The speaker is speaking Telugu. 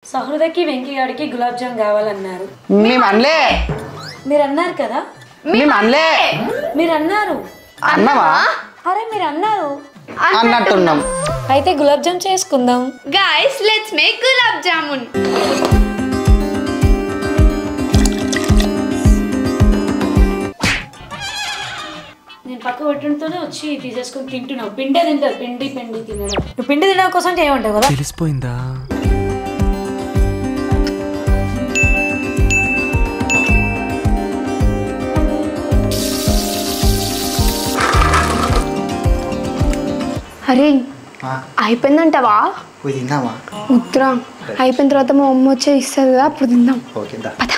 సహృదకి వెంకీ గారికి గులాబ్ జామ్ కావాలన్నారు. మేము అనలే. మీరు అన్నారు కదా. మేము అనలే. మీరు అన్నారు. అన్నవా? అరే మీరు అన్నారు. అన్నట్టున్నాం. అయితే గులాబ్ జామ్ చేసుకుందాం. Guys, let's make gulab jamun. నేను పక్క పెట్టడంతోనే వచ్చి తీసేసుకొని తింటున్నావు. పిండే తింటారు. పిండి తినడం. నువ్వు పిండి తినడం కోసం ఏమంటావు కదా. తెలిసిపోయిందా? అరే అయిపోయిందంటావా? పోయి తిందామా? ఉత్తరా అయిపోయిన తర్వాత మా అమ్మ వచ్చే ఇస్తుంది కదా, అప్పుడు తిందాం. ఓకే పద.